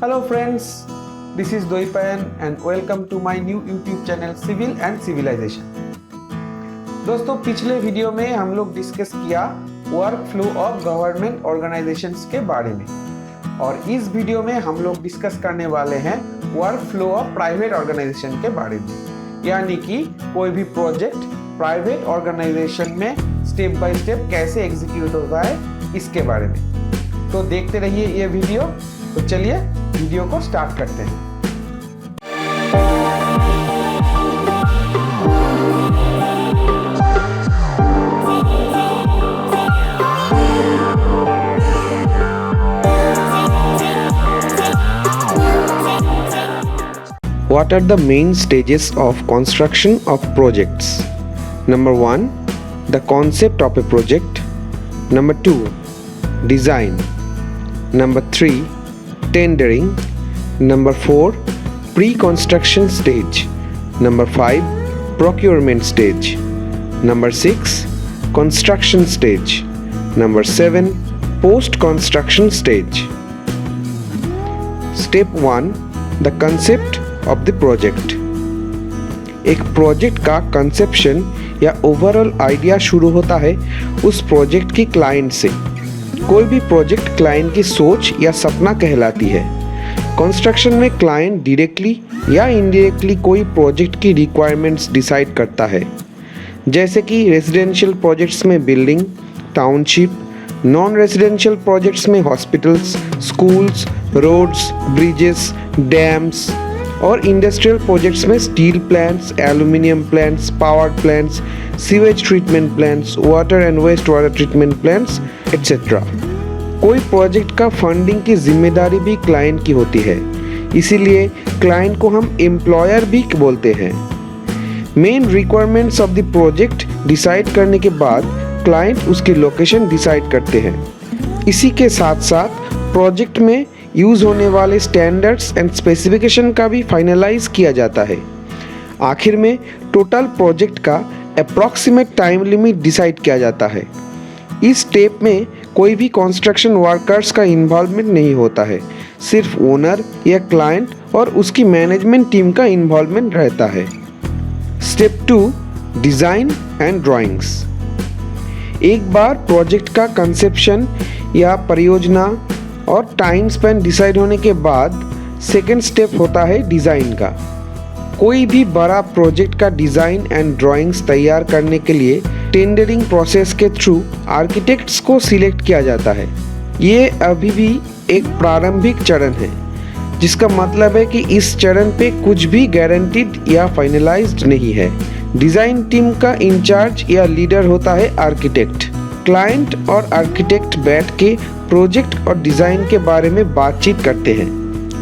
Hello friends, this is Doipayan and welcome to my new YouTube channel Civil and Civilization। दोस्तों पिछले video में हम लोग discuss किया work flow of government organisations के बारे में और इस वीडियो में हम लोग डिस्कस करने वाले हैं work flow of private organisation के बारे में, यानी कि कोई भी प्रोजेक्ट प्राइवेट ऑर्गेनाइजेशन में स्टेप बाय स्टेप कैसे एग्जीक्यूट होता है इसके बारे में। तो देखते रहिए ये वीडियो। तो चलिए वीडियो को स्टार्ट करते हैं। What are the main stages of construction of projects? Number 1, the concept of a project. Number 2, design. Number 3, tendering. Number 4, pre-construction stage. Number 5, procurement stage. Number 6, construction stage. Number 7, post-construction stage. Step 1, the concept of the project. एक project का conception या overall idea शुरू होता है उस project की client से। कोई भी प्रोजेक्ट क्लाइंट की सोच या सपना कहलाती है। कंस्ट्रक्शन में क्लाइंट डायरेक्टली या इनडायरेक्टली कोई प्रोजेक्ट की रिक्वायरमेंट्स डिसाइड करता है, जैसे कि रेजिडेंशियल प्रोजेक्ट्स में building, township, non residential projects में hospitals, schools, roads, bridges, dams और इंडस्ट्रियल प्रोजेक्ट्स में steel plants, aluminium plants, power plants, sewage treatment plants, water and waste water treatment plants etcetera. कोई project का funding की जिम्मेदारी भी client की होती है, इसीलिए क्लाइंट को हम एम्प्लॉयर भी बोलते हैं। Main requirements of the project decide करने के बाद क्लाइंट उसकी लोकेशन डिसाइड करते हैं। इसी के साथ साथ प्रोजेक्ट में यूज़ होने वाले स्टैंडर्ड्स एंड स्पेसिफिकेशन का भी फाइनलाइज किया जाता है। आखिर में टोटल प्रोजेक्ट का अप्रॉक्सीमेट टाइम लिमिट डिसाइड किया जाता है। इस स्टेप में कोई भी कंस्ट्रक्शन वर्कर्स का इन्वॉल्वमेंट नहीं होता है, सिर्फ ओनर या क्लाइंट और उसकी मैनेजमेंट टीम का इन्वॉल्वमेंट रहता है। Step 2, design and drawings. एक बार प्रोजेक्ट का कंसेप्शन या परियोजना और टाइम स्पैन डिसाइड होने के बाद सेकेंड स्टेप होता है डिज़ाइन का। कोई भी बड़ा प्रोजेक्ट का डिज़ाइन एंड ड्राइंग्स तैयार करने के लिए टेंडरिंग प्रोसेस के थ्रू आर्किटेक्ट्स को सिलेक्ट किया जाता है। ये अभी भी एक प्रारंभिक चरण है, जिसका मतलब है कि इस चरण पे कुछ भी गारंटीड या फाइनलाइज्ड नहीं है। डिज़ाइन टीम का इंचार्ज या लीडर होता है आर्किटेक्ट। क्लाइंट और आर्किटेक्ट बैठ के प्रोजेक्ट और डिज़ाइन के बारे में बातचीत करते हैं।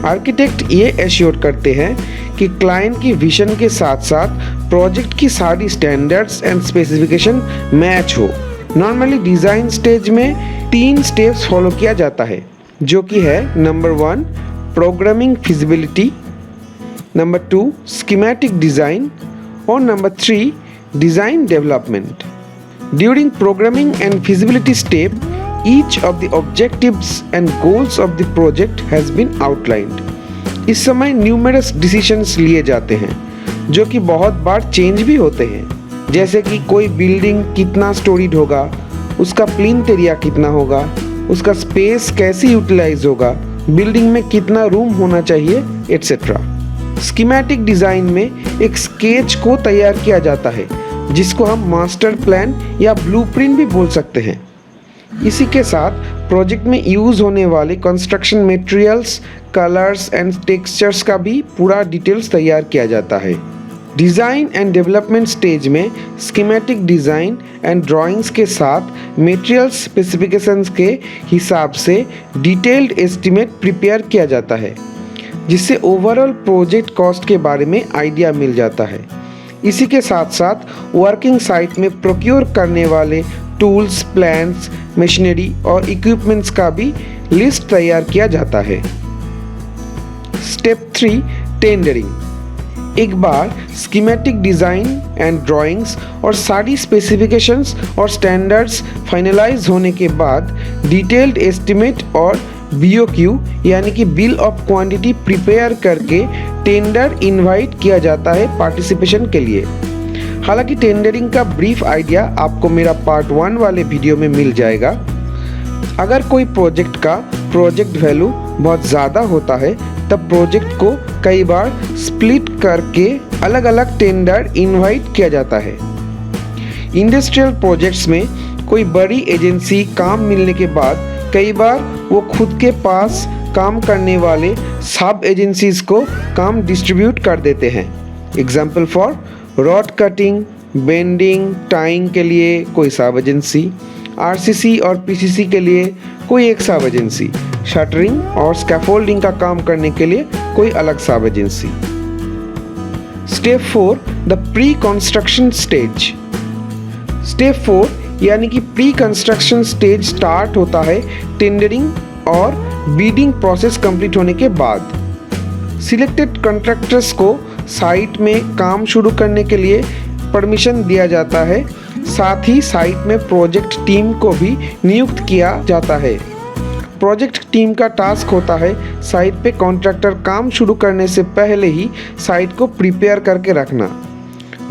आर्किटेक्ट ये एश्योर करते हैं कि क्लाइंट की विजन के साथ साथ प्रोजेक्ट की सारी स्टैंडर्ड्स एंड स्पेसिफिकेशन मैच हो। नॉर्मली डिज़ाइन स्टेज में 3 स्टेप्स फॉलो किया जाता है, जो कि है number 1, programming feasibility, number 2, schematic design और number 3, design development. During programming and feasibility step, each of the objectives and goals of the project has been outlined. इस समय numerous decisions लिए जाते हैं, जो कि बहुत बार चेंज भी होते हैं, जैसे कि कोई बिल्डिंग कितना स्टोरीड होगा, उसका प्लिंथ एरिया कितना होगा, उसका स्पेस कैसे यूटिलाइज होगा, बिल्डिंग में कितना रूम होना चाहिए एटसेट्रा। स्कीमेटिक डिज़ाइन में एक स्केच को तैयार किया जाता है, जिसको हम मास्टर प्लान या ब्लूप्रिंट भी बोल सकते हैं। इसी के साथ प्रोजेक्ट में यूज़ होने वाले construction materials, colours and textures का भी पूरा डिटेल्स तैयार किया जाता है। डिज़ाइन एंड डेवलपमेंट स्टेज में स्कीमेटिक डिज़ाइन एंड ड्राइंग्स के साथ मटेरियल्स स्पेसिफिकेशंस के हिसाब से डिटेल्ड एस्टीमेट प्रिपेयर किया जाता है, जिससे ओवरऑल प्रोजेक्ट कॉस्ट के बारे में आइडिया मिल जाता है। इसी के साथ साथ वर्किंग साइट में प्रोक्योर करने वाले टूल्स, प्लान्स, मशीनरी और इक्विपमेंट्स का भी लिस्ट तैयार किया जाता है। Step 3, tendering. एक बार स्कीमेटिक डिज़ाइन एंड ड्राइंग्स और सारी स्पेसिफिकेशंस और स्टैंडर्ड्स फाइनलाइज होने के बाद डिटेल्ड एस्टीमेट और BOQ यानी कि बिल ऑफ क्वांटिटी प्रिपेयर करके टेंडर इनवाइट किया जाता है पार्टिसिपेशन के लिए। हालांकि टेंडरिंग का ब्रीफ आइडिया आपको मेरा पार्ट 1 वाले वीडियो में मिल जाएगा। अगर कोई प्रोजेक्ट का प्रोजेक्ट वैल्यू बहुत ज़्यादा होता है तब प्रोजेक्ट को कई बार स्प्लिट करके अलग अलग टेंडर इनवाइट किया जाता है। इंडस्ट्रियल प्रोजेक्ट्स में कोई बड़ी एजेंसी काम मिलने के बाद कई बार वो खुद के पास काम करने वाले सब एजेंसीज को काम डिस्ट्रीब्यूट कर देते हैं। Example for rod cutting, bending, tying के लिए कोई सब एजेंसी, RCC और PCC के लिए कोई एक सब एजेंसी, शटरिंग और स्कैफोल्डिंग का काम करने के लिए कोई अलग सब agency. Step 4 the pre construction stage. Step 4 यानी कि प्री कंस्ट्रक्शन स्टेज स्टार्ट होता है टेंडरिंग और बीडिंग प्रोसेस कंप्लीट होने के बाद। सिलेक्टेड कॉन्ट्रैक्टर्स को साइट में काम शुरू करने के लिए परमिशन दिया जाता है। साथ ही साइट में प्रोजेक्ट टीम को भी नियुक्त किया जाता है। प्रोजेक्ट टीम का टास्क होता है साइट पे कॉन्ट्रैक्टर काम शुरू करने से पहले ही साइट को प्रिपेयर करके रखना।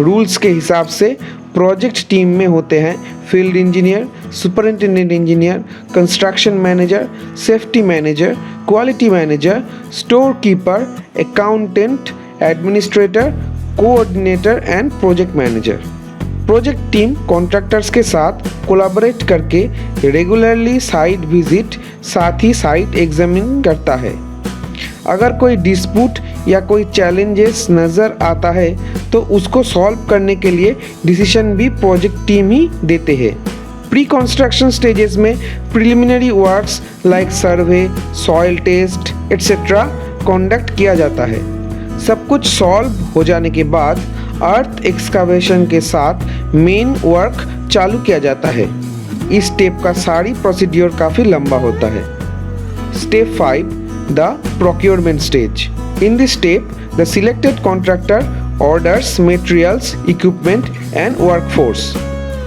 रूल्स के हिसाब से प्रोजेक्ट टीम में होते हैं field engineer, superintendent engineer, construction manager, safety manager, quality manager, store keeper, accountant, administrator, coordinator and project manager. Project team contractors के साथ कोलैबोरेट करके रेगुलरली साइट विजिट साथ ही साइट एग्जामिन करता है। अगर कोई डिस्प्यूट या कोई चैलेंजेस नज़र आता है तो उसको सॉल्व करने के लिए डिसीजन भी प्रोजेक्ट टीम ही देते हैं। प्री कंस्ट्रक्शन स्टेजेस में प्रिलिमिनरी वर्क्स लाइक सर्वे, सॉइल टेस्ट एटसेट्रा कंडक्ट किया जाता है। सब कुछ सॉल्व हो जाने के बाद अर्थ एक्सकावेशन के साथ मेन वर्क चालू किया जाता है। इस स्टेप का सारी प्रोसीड्योर काफ़ी लंबा होता है। Step 5 the procurement stage. In this step the selected contractor orders materials, equipment and workforce.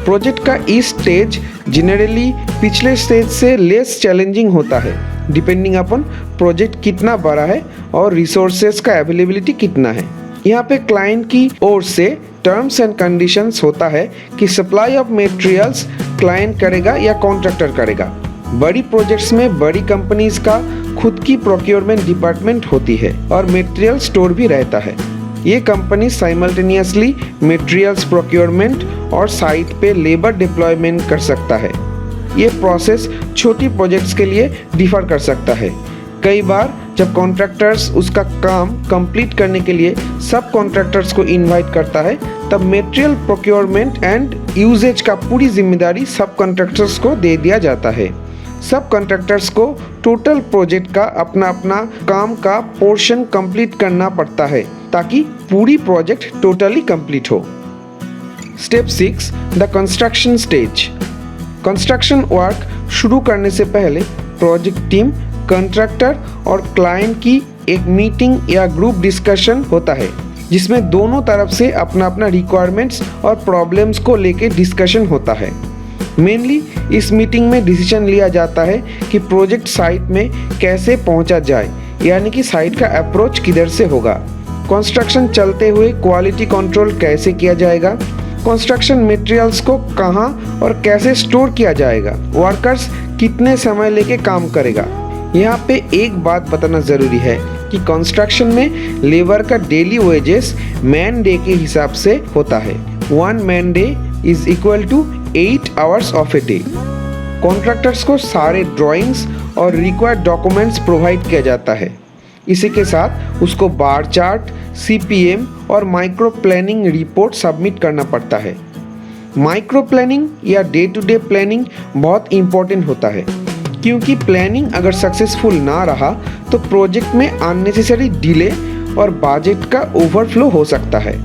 Project का इस स्टेज जनरली पिछले स्टेज से लेस चैलेंजिंग होता है, डिपेंडिंग अपॉन प्रोजेक्ट कितना बड़ा है और रिसोर्सेज का अवेलेबिलिटी कितना है। यहाँ पे क्लाइंट की ओर से टर्म्स एंड कंडीशंस होता है कि सप्लाई ऑफ मटेरियल्स क्लाइंट करेगा या कॉन्ट्रैक्टर करेगा। बड़ी प्रोजेक्ट्स में बड़ी कंपनीज का खुद की प्रोक्योरमेंट डिपार्टमेंट होती है और मटेरियल स्टोर भी रहता है। ये कंपनी साइमल्टेनियसली मटेरियल्स प्रोक्योरमेंट और साइट पे लेबर डिप्लॉयमेंट कर सकता है। ये प्रोसेस छोटी प्रोजेक्ट्स के लिए डिफर कर सकता है। कई बार जब कॉन्ट्रैक्टर्स उसका काम कंप्लीट करने के लिए सब कॉन्ट्रैक्टर्स को इनवाइट करता है तब मटेरियल प्रोक्योरमेंट एंड यूजेज का पूरी जिम्मेदारी सब कॉन्ट्रैक्टर्स को दे दिया जाता है। सब कॉन्ट्रैक्टर्स को टोटल प्रोजेक्ट का अपना अपना काम का पोर्शन कंप्लीट करना पड़ता है ताकि पूरी प्रोजेक्ट टोटली कंप्लीट हो। Step 6 the construction stage. Construction work शुरू करने से पहले प्रोजेक्ट टीम, कॉन्ट्रैक्टर और क्लाइंट की एक मीटिंग या ग्रुप डिस्कशन होता है जिसमें दोनों तरफ से अपना अपना रिक्वायरमेंट्स और प्रॉब्लम्स को लेके डिस्कशन होता है। मेनली इस मीटिंग में डिसीजन लिया जाता है कि प्रोजेक्ट साइट में कैसे पहुंचा जाए, यानी कि साइट का अप्रोच किधर से होगा, कंस्ट्रक्शन चलते हुए क्वालिटी कंट्रोल कैसे किया जाएगा, कंस्ट्रक्शन मटेरियल्स को कहां और कैसे स्टोर किया जाएगा, वर्कर्स कितने समय लेके काम करेगा। यहाँ पे एक बात बताना ज़रूरी है कि कंस्ट्रक्शन में लेबर का डेली वेजेस मैन डे के हिसाब से होता है। 1 man day is equal to 8 hours of a day. Contractors को सारे ड्राइंग्स और रिक्वायर्ड डॉक्यूमेंट्स प्रोवाइड किया जाता है। इसी के साथ उसको बार चार्ट, CPM और माइक्रो प्लानिंग रिपोर्ट सबमिट करना पड़ता है। माइक्रो प्लानिंग या डे टू डे प्लानिंग बहुत इम्पोर्टेंट होता है क्योंकि प्लानिंग अगर सक्सेसफुल ना रहा तो प्रोजेक्ट में अननेसेसरी डिले और बजट का ओवरफ्लो हो सकता है।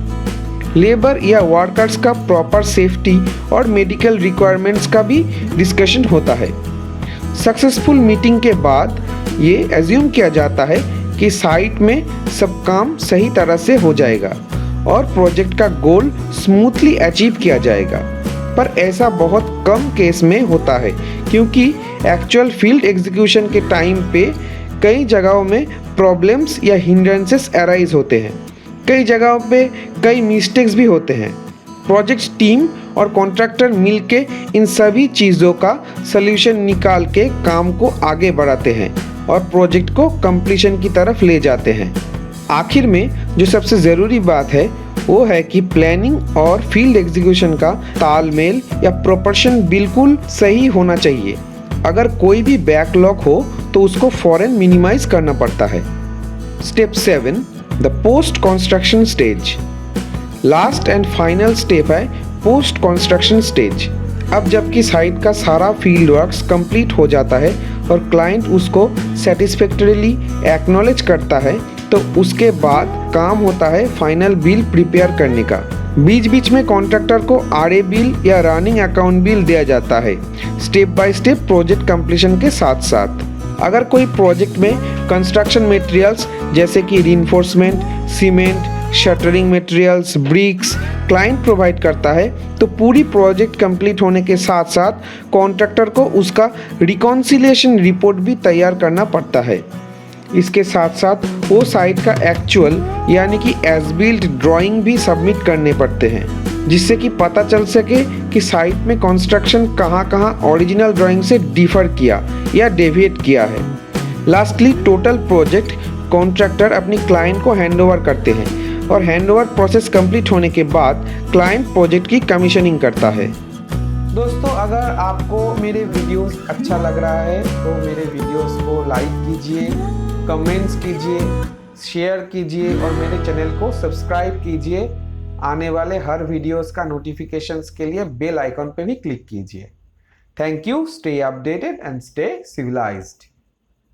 लेबर या वर्कर्स का प्रॉपर सेफ्टी और मेडिकल रिक्वायरमेंट्स का भी डिस्कशन होता है। सक्सेसफुल मीटिंग के बाद ये एज्यूम किया जाता है कि साइट में सब काम सही तरह से हो जाएगा और प्रोजेक्ट का गोल स्मूथली अचीव किया जाएगा। पर ऐसा बहुत कम केस में होता है क्योंकि एक्चुअल फील्ड एग्जीक्यूशन के टाइम पे कई जगहों में प्रॉब्लम्स या हिंड्रेंसेस अराइज होते हैं। कई जगहों पे कई मिस्टेक्स भी होते हैं। प्रोजेक्ट टीम और कॉन्ट्रैक्टर मिलके इन सभी चीज़ों का सल्यूशन निकाल के काम को आगे बढ़ाते हैं और प्रोजेक्ट को कंप्लीशन की तरफ ले जाते हैं। आखिर में जो सबसे ज़रूरी बात है वो है कि प्लानिंग और फील्ड एग्जीक्यूशन का तालमेल या प्रोपोर्शन बिल्कुल सही होना चाहिए। अगर कोई भी बैकलॉग हो तो उसको फौरन मिनिमाइज करना पड़ता है। Step 7, the post construction stage. Last and final step है पोस्ट कंस्ट्रक्शन स्टेज। अब जबकि साइट का सारा फील्ड वर्क्स कंप्लीट हो जाता है और क्लाइंट उसको सेटिस्फैक्टरीली एक्नॉलेज करता है तो उसके बाद काम होता है फाइनल बिल प्रिपेयर करने का। बीच बीच में कॉन्ट्रैक्टर को आरए बिल या रनिंग अकाउंट बिल दिया जाता है, step by step project completion के साथ साथ। अगर कोई प्रोजेक्ट में कंस्ट्रक्शन मटेरियल्स जैसे कि reinforcement, cement, shuttering materials, bricks client provide करता है तो पूरी प्रोजेक्ट कंप्लीट होने के साथ साथ कॉन्ट्रैक्टर को उसका रिकॉन्सिलिएशन रिपोर्ट भी तैयार करना पड़ता है। इसके साथ साथ वो साइट का एक्चुअल यानी कि एज बिल्ट ड्राइंग भी सबमिट करने पड़ते हैं, जिससे कि पता चल सके कि साइट में कंस्ट्रक्शन कहाँ ओरिजिनल ड्राइंग से डिफर किया या डेविएट किया है। लास्टली टोटल प्रोजेक्ट कॉन्ट्रैक्टर अपनी क्लाइंट को हैंडओवर करते हैं और हैंडओवर प्रोसेस कंप्लीट होने के बाद क्लाइंट प्रोजेक्ट की कमीशनिंग करता है। दोस्तों, अगर आपको मेरे वीडियोस अच्छा लग रहा है तो मेरे वीडियोस को लाइक कीजिए, कमेंट्स कीजिए, शेयर कीजिए और मेरे चैनल को सब्सक्राइब कीजिए। आने वाले हर वीडियोस का नोटिफिकेशंस के लिए बेल आइकॉन पे भी क्लिक कीजिए। Thank you, stay updated and stay civilised.